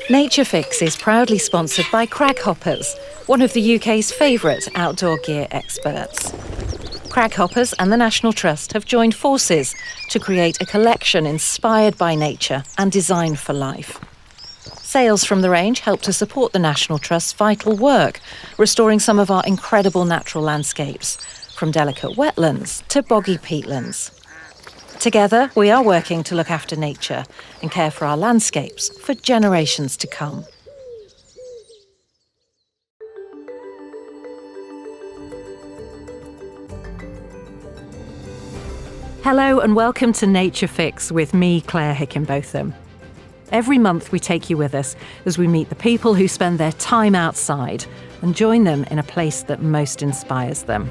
Nature Fix is proudly sponsored by Craghopper, one of the UK's favourite outdoor gear experts. Craghopper and the National Trust have joined forces to create a collection inspired by nature and designed for life. Sales from the range help to support the National Trust's vital work, restoring some of our incredible natural landscapes, from delicate wetlands to boggy peatlands. Together, we are working to look after nature and care for our landscapes for generations to come. Hello and welcome to Nature Fix with me, Claire Hickinbotham. Every month we take you with us as we meet the people who spend their time outside and join them in a place that most inspires them.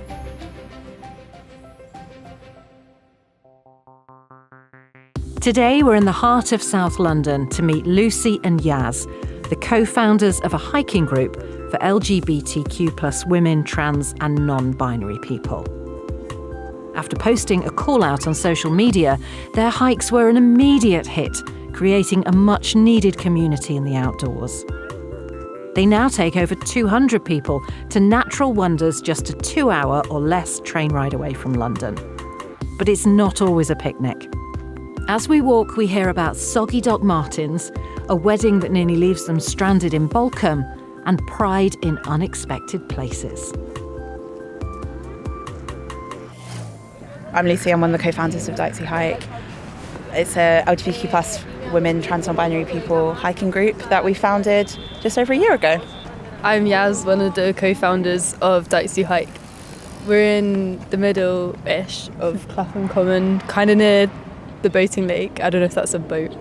Today we're in the heart of South London to meet Lucy and Yas, the co-founders of a hiking group for LGBTQ+ women, trans and non-binary people. After posting a call-out on social media, their hikes were an immediate hit, creating a much-needed community in the outdoors. They now take over 200 people to natural wonders just a 2-hour or less train ride away from London. But it's not always a picnic. As we walk, we hear about soggy Doc Martens, a wedding that nearly leaves them stranded in Balcombe, and pride in unexpected places. I'm Lucy, I'm one of the co-founders of Dykes Hike. It's a LGBTQ+ women, trans non-binary people hiking group that we founded just over a year ago. I'm Yas, one of the co-founders of Dykes Hike. We're in the middle-ish of Clapham Common, kind of near the boating lake. I don't know if that's a boat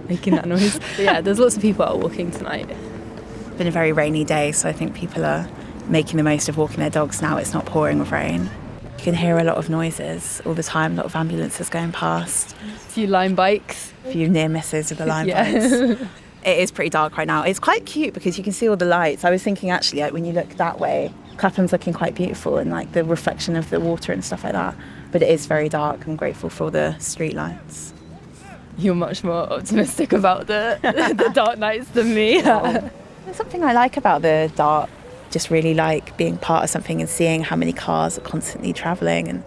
making that noise. But yeah, there's lots of people out walking tonight. It's been a very rainy day, so I think people are making the most of walking their dogs now. It's not pouring with rain. You can hear a lot of noises all the time, a lot of ambulances going past. A few line bikes. A few near misses with the line bikes. It is pretty dark right now. It's quite cute because you can see all the lights. I was thinking actually, like, when you look that way, Clapham's looking quite beautiful and like the reflection of the water and stuff like that. But it is very dark. I'm grateful for all the street lights. You're much more optimistic about the dark nights than me. There's something I like about the dark. Just really like being part of something and seeing how many cars are constantly travelling. And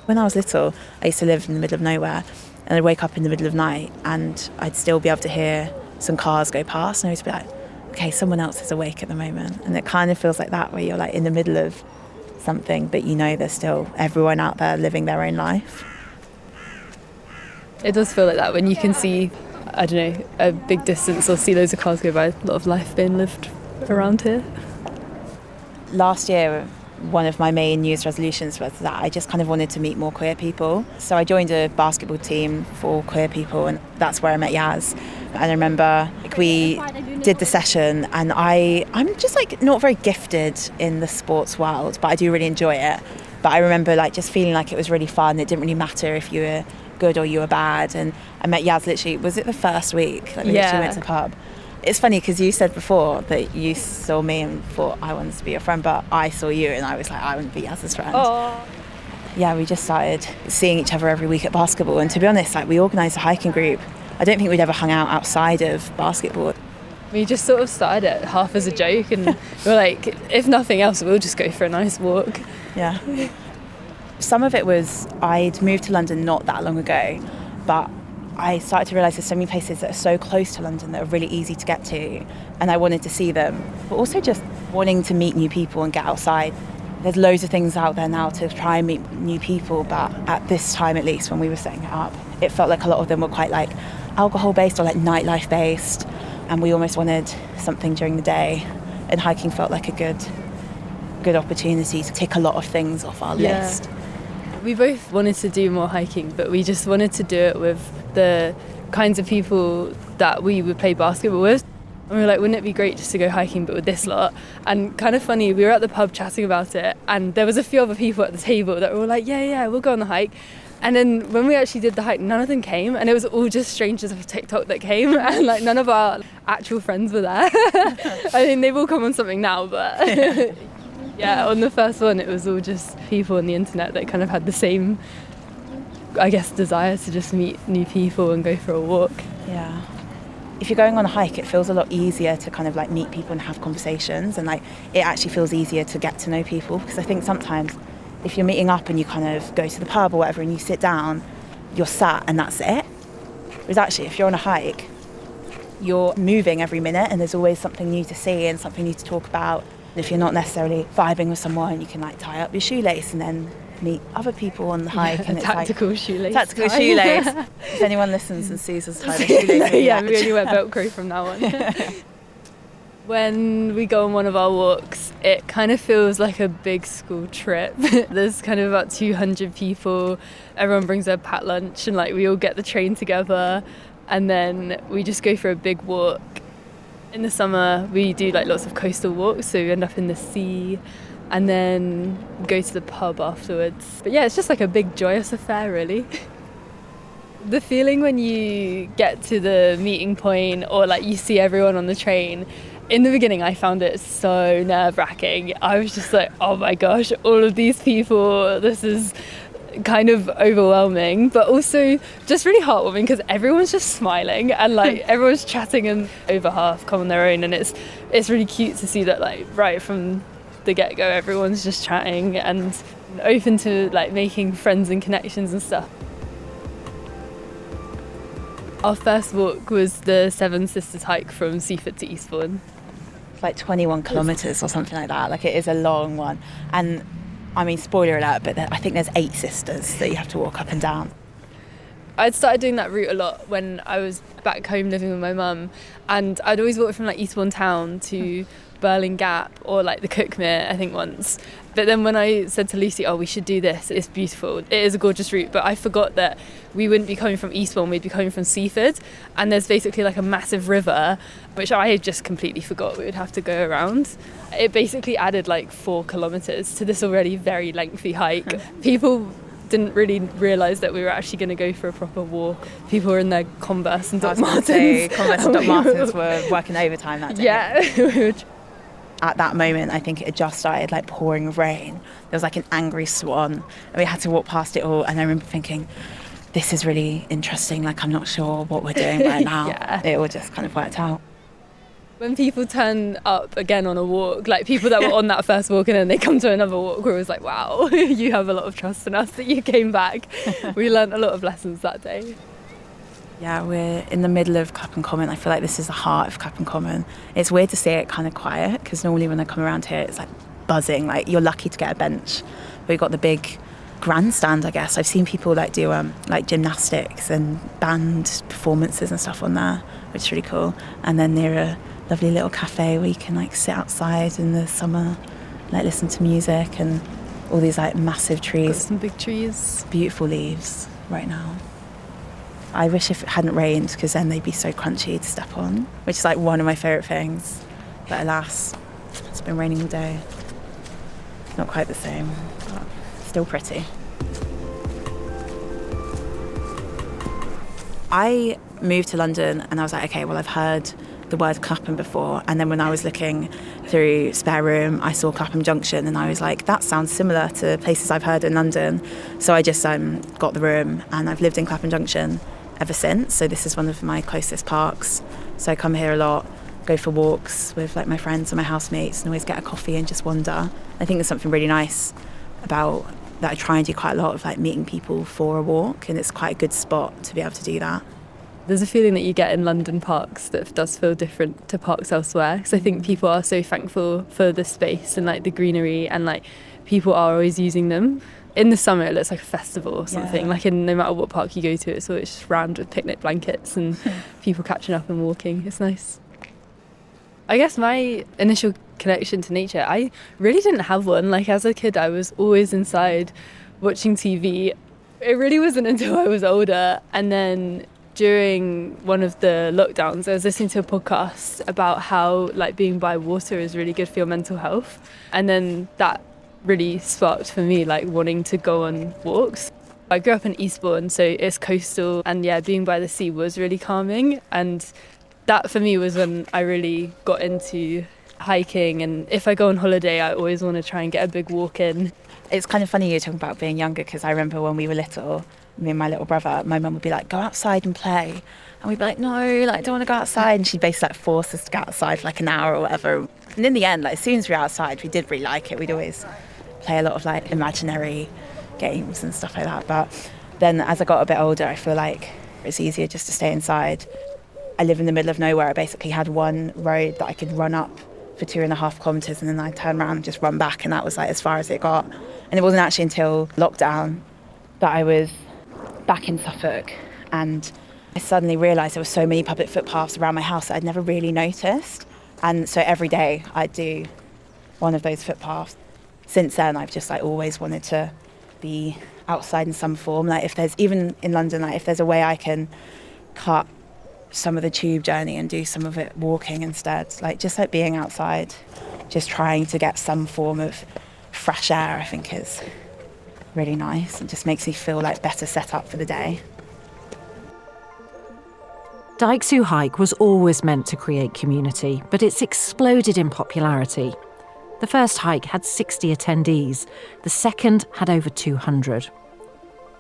when I was little, I used to live in the middle of nowhere, and I'd wake up in the middle of night and I'd still be able to hear some cars go past, and I would be like, okay, someone else is awake at the moment. And it kind of feels like that, where you're like in the middle of something, but you know there's still everyone out there living their own life. It does feel like that when you can see, I don't know, a big distance or see loads of cars go by, a lot of life being lived around here. Last year, one of my main New Year's resolutions was that I just kind of wanted to meet more queer people. So I joined a basketball team for queer people, and that's where I met Yas. And I remember we did the session, and I'm just like not very gifted in the sports world, but I do really enjoy it. But I remember like just feeling like it was really fun. It didn't really matter if you were good or you were bad. And I met Yas literally, was it the first week? Like we literally went to the pub. It's funny because you said before that you saw me and thought I wanted to be your friend, but I saw you and I was like, I wouldn't be Yaz's friend. Aww. Yeah, we just started seeing each other every week at basketball, and to be honest, like we organised a hiking group. I don't think we'd ever hung out outside of basketball. We just sort of started it half as a joke, and we were like, if nothing else, we'll just go for a nice walk. Yeah. Some of it was I'd moved to London not that long ago, but I started to realise there's so many places that are so close to London that are really easy to get to, and I wanted to see them. But also just wanting to meet new people and get outside. There's loads of things out there now to try and meet new people, but at this time, at least when we were setting it up, it felt like a lot of them were quite like alcohol-based or like nightlife-based, and we almost wanted something during the day, and hiking felt like a good opportunity to tick a lot of things off our list. We both wanted to do more hiking, but we just wanted to do it with the kinds of people that we would play basketball with. And we were like, wouldn't it be great just to go hiking but with this lot? And kind of funny, we were at the pub chatting about it, and there was a few other people at the table that were like, yeah, we'll go on the hike. And then when we actually did the hike, none of them came, and it was all just strangers of TikTok that came, and like none of our actual friends were there. I mean, they've all come on something now, but yeah, on the first one it was all just people on the internet that kind of had the same, I guess, desire to just meet new people and go for a walk. Yeah. if you're going on a hike, it feels a lot easier to kind of like meet people and have conversations, and like it actually feels easier to get to know people, because I think sometimes if you're meeting up and you kind of go to the pub or whatever and you sit down, you're sat and that's it. Whereas actually if you're on a hike, you're moving every minute and there's always something new to see and something new to talk about. And if you're not necessarily vibing with someone, you can like tie up your shoelace and then meet other people on the hike. And it's tactical shoelace. Tactical shoelace. If anyone listens and sees us tie the shoelace. Yeah, we only wear Velcro from now on. When we go on one of our walks, it kind of feels like a big school trip. There's kind of about 200 people. Everyone brings their packed lunch and like we all get the train together and then we just go for a big walk. In the summer, we do like lots of coastal walks, so we end up in the sea and then go to the pub afterwards. But yeah, it's just like a big joyous affair, really. The feeling when you get to the meeting point or like you see everyone on the train, in the beginning I found it so nerve-wracking. I was just like, oh my gosh, all of these people, this is kind of overwhelming, but also just really heartwarming because everyone's just smiling and like everyone's chatting, and over half come on their own, and it's really cute to see that like right from the get-go everyone's just chatting and open to like making friends and connections and stuff. Our first walk was the Seven Sisters hike from Seaford to Eastbourne. Like 21 kilometres or something like that. Like it is a long one. And I mean, spoiler alert, but I think there's 8 sisters that you have to walk up and down. I'd started doing that route a lot when I was back home living with my mum, and I'd always walk from like Eastbourne town to Burling Gap or like the Cookmere, I think once. But then when I said to Lucy, oh, we should do this, it's beautiful, it is a gorgeous route, but I forgot that we wouldn't be coming from Eastbourne, we'd be coming from Seaford, and there's basically like a massive river, which I just completely forgot we would have to go around. It basically added like 4 kilometres to this already very lengthy hike. People didn't really realise that we were actually going to go for a proper walk. People were in their Converse and Doc Martens. Converse and Doc Martens were working overtime that day. Yeah. At that moment, I think it had just started like pouring with rain. There was like an angry swan and we had to walk past it all, and I remember thinking, this is really interesting, like I'm not sure what we're doing right now. Yeah. It all just kind of worked out. When people turn up again on a walk, like people that were on that first walk and then they come to another walk, we're always like, wow, you have a lot of trust in us that you came back. We learnt a lot of lessons that day. Yeah, we're in the middle of Clapham Common. I feel like this is the heart of Clapham Common. It's weird to see it kind of quiet, because normally when I come around here it's like buzzing, like you're lucky to get a bench. We've got the big grandstand, I guess. I've seen people like do like gymnastics and band performances and stuff on there, which is really cool. And then near a lovely little cafe where you can like sit outside in the summer, like listen to music, and all these like massive trees. Got some big trees. Beautiful leaves right now. I wish if it hadn't rained, because then they'd be so crunchy to step on, which is like one of my favourite things. But alas, it's been raining all day. Not quite the same, but still pretty. I moved to London and I was like, okay, well, I've heard the word Clapham before. And then when I was looking through Spare Room, I saw Clapham Junction and I was like, that sounds similar to places I've heard in London. So I just got the room and I've lived in Clapham Junction ever since. So this is one of my closest parks. So I come here a lot, go for walks with like my friends and my housemates, and always get a coffee and just wander. I think there's something really nice about that. I try and do quite a lot of like meeting people for a walk, and it's quite a good spot to be able to do that. There's a feeling that you get in London parks that does feel different to parks elsewhere, because I think people are so thankful for the space and like the greenery, and like people are always using them. In the summer it looks like a festival or something. Like in no matter what park you go to, it's always just rammed with picnic blankets and people catching up and walking. It's nice. I guess my initial connection to nature, I really didn't have one. Like as a kid I was always inside watching TV. It really wasn't until I was older, and then during one of the lockdowns I was listening to a podcast about how like being by water is really good for your mental health, and then that really sparked for me like wanting to go on walks. I grew up in Eastbourne, so it's coastal, and yeah, being by the sea was really calming, and that for me was when I really got into hiking. And if I go on holiday I always want to try and get a big walk in. It's kind of funny you're talking about being younger, because I remember when we were little, me and my little brother, my mum would be like, go outside and play. And we'd be like, no, like, I don't want to go outside. And she'd basically like force us to go outside for like an hour or whatever. And in the end, like, as soon as we were outside, we did really like it. We'd always play a lot of like imaginary games and stuff like that. But then as I got a bit older, I feel like it's easier just to stay inside. I live in the middle of nowhere. I basically had one road that I could run up for 2.5 kilometres and then I'd turn around and just run back, and that was like as far as it got. And it wasn't actually until lockdown that I was back in Suffolk, and I suddenly realised there were so many public footpaths around my house that I'd never really noticed. And so every day I'd do one of those footpaths. Since then, I've just like always wanted to be outside in some form. Like if there's, even in London, like if there's a way I can cut some of the tube journey and do some of it walking instead, like just like being outside, just trying to get some form of fresh air, I think is really nice. It just makes me feel like better set up for the day. Dykes Who Hike was always meant to create community, but it's exploded in popularity. The first hike had 60 attendees, the second had over 200.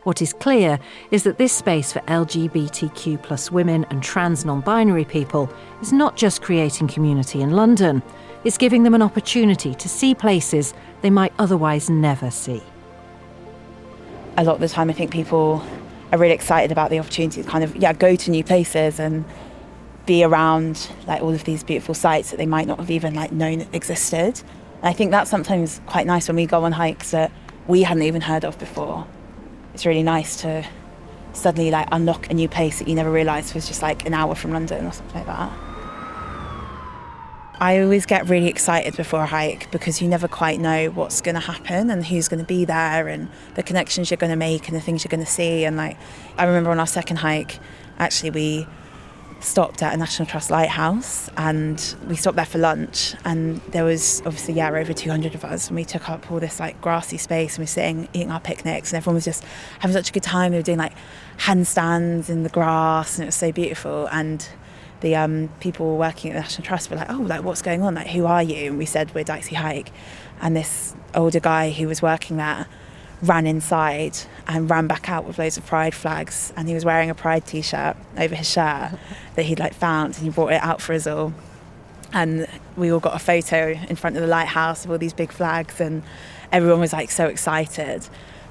What is clear is that this space for LGBTQ plus women and trans non-binary people is not just creating community in London, it's giving them an opportunity to see places they might otherwise never see. A lot of the time I think people are really excited about the opportunity to kind of, go to new places and be around like all of these beautiful sites that they might not have even like known existed. And I think that's sometimes quite nice when we go on hikes that we hadn't even heard of before. It's really nice to suddenly like unlock a new place that you never realised was just like an hour from London or something like that. I always get really excited before a hike because you never quite know what's going to happen and who's going to be there and the connections you're going to make and the things you're going to see. And like, I remember on our second hike, actually we stopped at a National Trust lighthouse and we stopped there for lunch, and there was obviously over 200 of us, and we took up all this like grassy space and we were sitting eating our picnics, and everyone was just having such a good time. They were doing like handstands in the grass and it was so beautiful. And the people working at the National Trust were like, oh, like what's going on, like who are you? And we said we're Dykes Who Hike, and this older guy who was working there ran inside and ran back out with loads of pride flags, and he was wearing a pride t-shirt over his shirt that he'd like found, and he brought it out for us all, and we all got a photo in front of the lighthouse of all these big flags, and everyone was like so excited.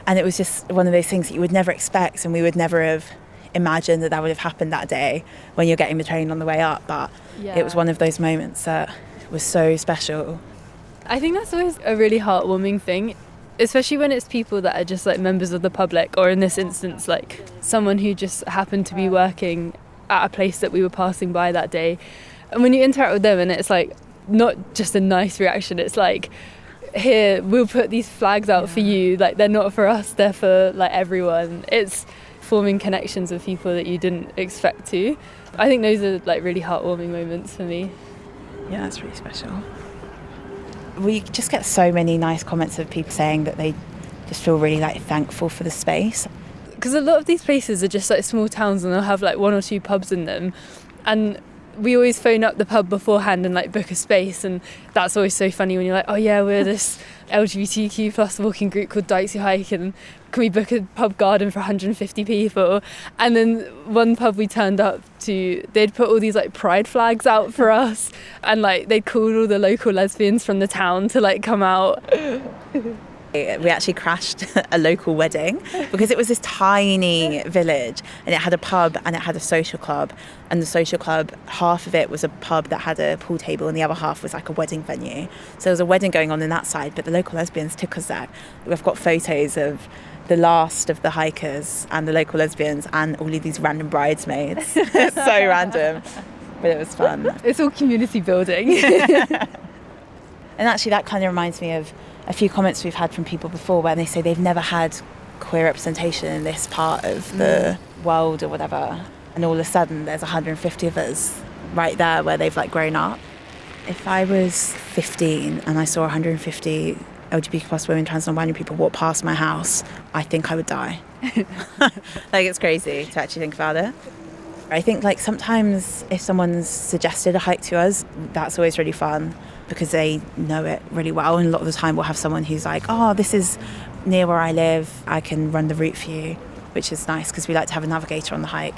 And it was just one of those things that you would never expect, and we would never have imagined that would have happened that day when you're getting the train on the way up, but it was one of those moments that was so special. I think that's always a really heartwarming thing, especially when it's people that are just like members of the public, or in this instance like someone who just happened to be working at a place that we were passing by that day. And when you interact with them, and it's like not just a nice reaction, it's like, here, we'll put these flags out for you, like they're not for us, they're for like everyone. It's forming connections with people that you didn't expect to. I think those are like really heartwarming moments for me. Yeah, that's really special. We just get so many nice comments of people saying that they just feel really like thankful for the space. Because a lot of these places are just like small towns and they'll have like 1 or 2 pubs in them. And we always phone up the pub beforehand and like book a space, and that's always so funny when you're like, oh yeah, we're this LGBTQ plus walking group called Dykes Who Hike, and can we book a pub garden for 150 people? And then one pub we turned up to, they'd put all these like pride flags out for us, and like they'd called all the local lesbians from the town to like come out. We actually crashed a local wedding because it was this tiny village, and it had a pub and it had a social club, and the social club, half of it was a pub that had a pool table and the other half was like a wedding venue. So there was a wedding going on in that side, but the local lesbians took us there. We've got photos of the last of the hikers and the local lesbians and all of these random bridesmaids. It's so random, but it was fun. It's all community building. And actually that kind of reminds me of a few comments we've had from people before where they say they've never had queer representation in this part of the world or whatever, and all of a sudden there's 150 of us right there where they've like grown up. If I was 15 and I saw 150 LGBTQ plus women, trans, non-binary people walk past my house, I think I would die. Like, it's crazy to actually think about it. I think like sometimes if someone's suggested a hike to us, that's always really fun because they know it really well, and a lot of the time we'll have someone who's like, oh, this is near where I live, I can run the route for you, which is nice because we like to have a navigator on the hike.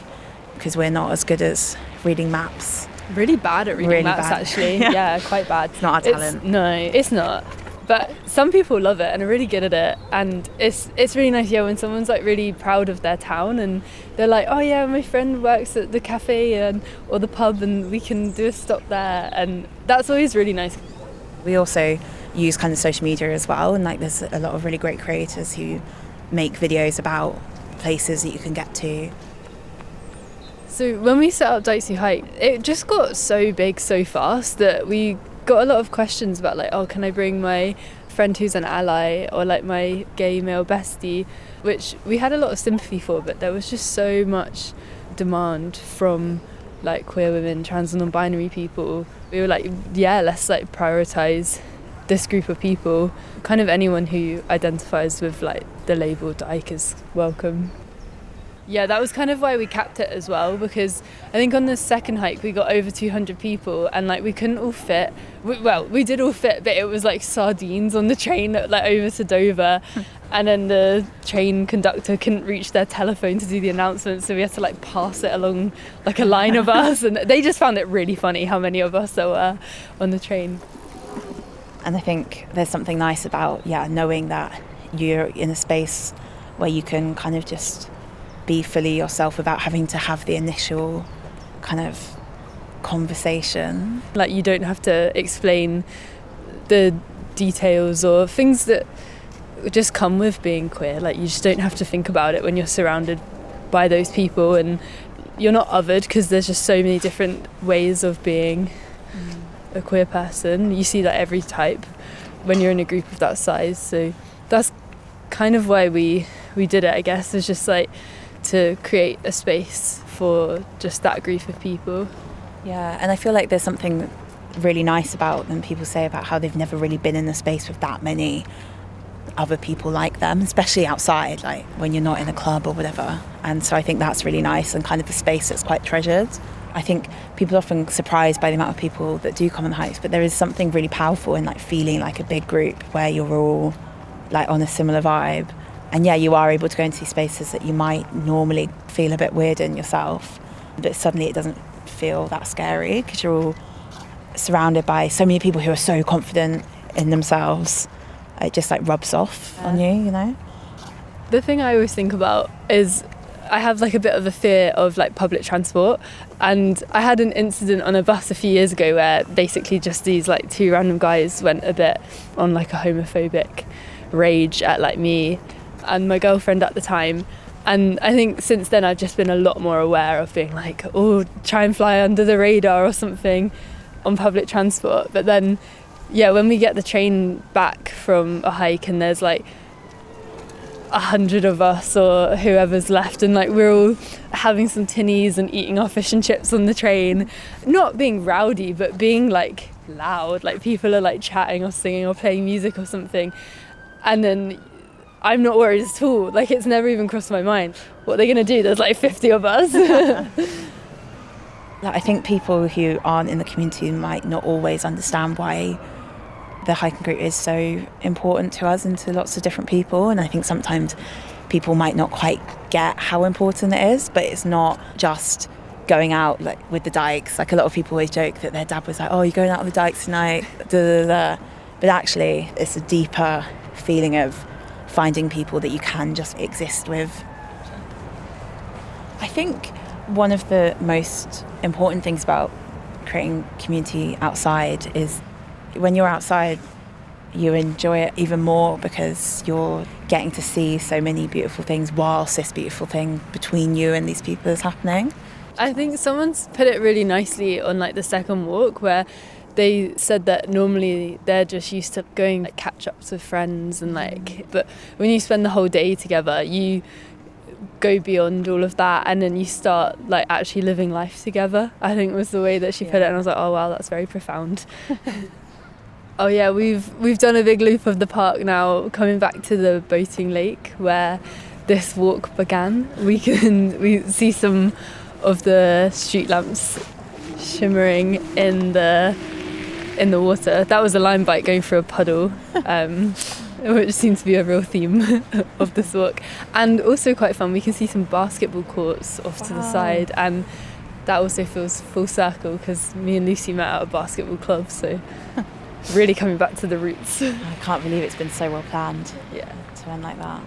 because we're not as good as reading maps. Really bad at reading Really maps, bad. actually. Yeah. Yeah, quite bad. It's not our talent. No, it's not. But some people love it and are really good at it, and it's really nice, yeah, when someone's like really proud of their town and they're like, oh yeah, my friend works at the cafe or the pub and we can do a stop there, and that's always really nice. We also use kind of social media as well, and like there's a lot of really great creators who make videos about places that you can get to. So when we set up Dykes Hike, it just got so big so fast that we got a lot of questions about like, oh, can I bring my friend who's an ally, or like my gay male bestie, which we had a lot of sympathy for, but there was just so much demand from like queer women, trans and non-binary people. We were like, yeah, let's like prioritise this group of people. Kind of anyone who identifies with like the label Dyke is welcome. Yeah, that was kind of why we capped it as well, because I think on the second hike we got over 200 people and like we couldn't all fit. We did all fit, but it was like sardines on the train like over to Dover, and then the train conductor couldn't reach their telephone to do the announcement, so we had to like pass it along like a line of us, and they just found it really funny how many of us there were on the train. And I think there's something nice about knowing that you're in a space where you can kind of just be fully yourself without having to have the initial kind of conversation. Like you don't have to explain the details or things that just come with being queer. Like you just don't have to think about it when you're surrounded by those people, and you're not othered because there's just so many different ways of being a queer person. You see like every type when you're in a group of that size, so that's kind of why we did it, I guess. It's just like to create a space for just that group of people. Yeah, and I feel like there's something really nice about when people say about how they've never really been in a space with that many other people like them, especially outside, like when you're not in a club or whatever. And so I think that's really nice and kind of a space that's quite treasured. I think people are often surprised by the amount of people that do come on hikes, but there is something really powerful in like feeling like a big group where you're all like on a similar vibe. And yeah, you are able to go into these spaces that you might normally feel a bit weird in yourself, but suddenly it doesn't feel that scary because you're all surrounded by so many people who are so confident in themselves. It just like rubs off on you, you know? The thing I always think about is I have like a bit of a fear of like public transport, and I had an incident on a bus a few years ago where basically just these like two random guys went a bit on like a homophobic rage at like me and my girlfriend at the time. And I think since then I've just been a lot more aware of being like, oh, try and fly under the radar or something on public transport. But then, yeah, when we get the train back from a hike and there's like 100 of us or whoever's left, and like we're all having some tinnies and eating our fish and chips on the train, not being rowdy but being like loud, like people are like chatting or singing or playing music or something, and then I'm not worried at all. Like it's never even crossed my mind what are they gonna do, there's like 50 of us. I think people who aren't in the community might not always understand why the hiking group is so important to us and to lots of different people, and I think sometimes people might not quite get how important it is, but it's not just going out like with the Dykes. Like a lot of people always joke that their dad was like, oh, you're going out with the Dykes tonight, da, da, da. But actually it's a deeper feeling of finding people that you can just exist with. I think one of the most important things about creating community outside is when you're outside, you enjoy it even more because you're getting to see so many beautiful things whilst this beautiful thing between you and these people is happening. I think someone's put it really nicely on like the second walk, where they said that normally they're just used to going like catch-ups with friends and like, but when you spend the whole day together, you go beyond all of that and then you start like actually living life together, I think was the way that she put it, and I was like, oh wow, that's very profound. Oh yeah, we've done a big loop of the park now, coming back to the boating lake where this walk began. We see some of the street lamps shimmering in the water. That was a line bike going through a puddle. It which seems to be a real theme of this walk. And also quite fun, we can see some basketball courts off to the side, and that also feels full circle because me and Lucy met at a basketball club, so really coming back to the roots. I can't believe it's been so well planned. Yeah. To end like that.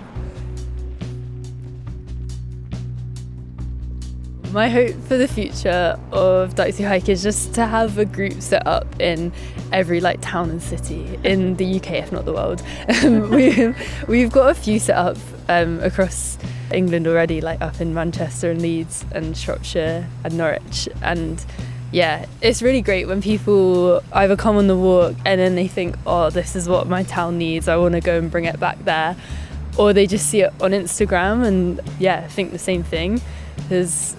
My hope for the future of Dykes Hike is just to have a group set up in every town and city in the UK, if not the world. We've got a few set up across England already, up in Manchester and Leeds and Shropshire and Norwich. And yeah, it's really great when people either come on the walk and then they think, oh, this is what my town needs, I want to go and bring it back there. Or they just see it on Instagram and think the same thing. Because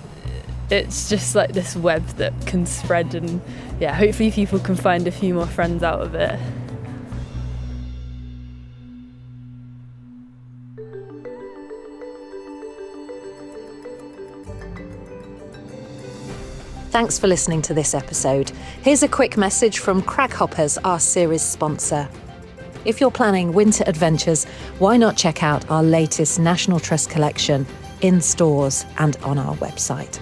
it's just this web that can spread, and hopefully people can find a few more friends out of it. Thanks for listening to this episode. Here's a quick message from Craghopper's, our series sponsor. If you're planning winter adventures, why not check out our latest National Trust collection in stores and on our website.